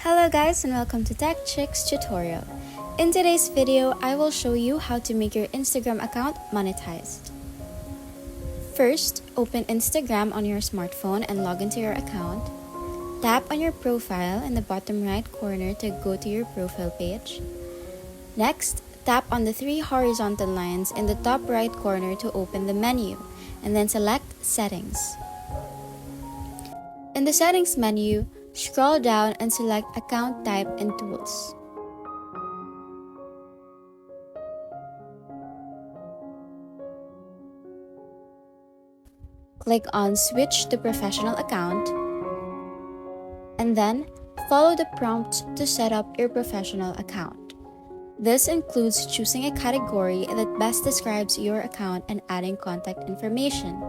Hello guys and welcome to Tech Chicks tutorial. In today's video, I will show you how to make your Instagram account monetized. First, open Instagram on your smartphone and log into your account. Tap on your profile in the bottom right corner to go to your profile page. Next, tap on the three horizontal lines in the top right corner to open the menu, and then select Settings. In the Settings menu, scroll down and select Account Type and Tools. Click on Switch to Professional Account, and then follow the prompts to set up your professional account. This includes choosing a category that best describes your account and adding contact information.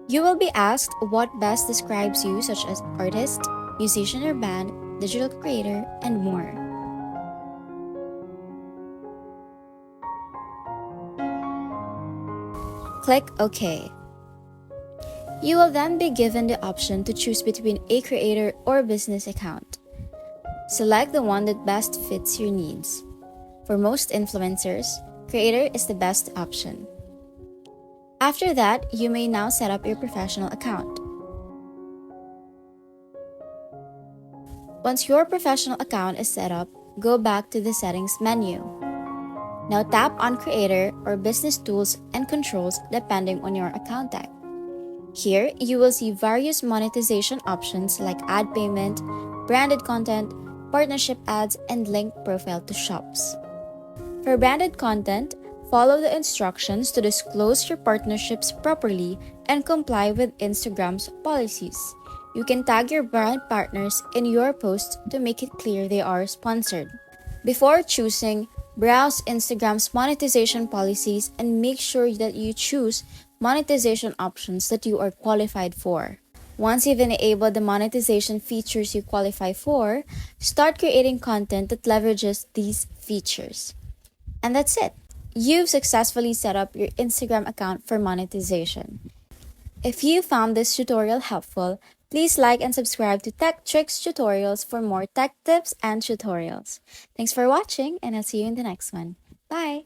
You will be asked what best describes you, such as artist, musician or band, digital creator, and more. Click OK. You will then be given the option to choose between a creator or business account. Select the one that best fits your needs. For most influencers, creator is the best option. After that, you may now set up your professional account. Once your professional account is set up, go back to the Settings menu. Now tap on Creator or Business Tools and Controls depending on your account type. Here, you will see various monetization options like ad payment, branded content, partnership ads, and link profile to shops. For branded content, follow the instructions to disclose your partnerships properly and comply with Instagram's policies. You can tag your brand partners in your posts to make it clear they are sponsored. Before choosing, browse Instagram's monetization policies and make sure that you choose monetization options that you are qualified for. Once you've enabled the monetization features you qualify for, start creating content that leverages these features. And that's it. You've successfully set up your Instagram account for monetization. If you found this tutorial helpful, please like and subscribe to Tech Tricks Tutorials for more tech tips and tutorials. Thanks for watching, and I'll see you in the next one. Bye!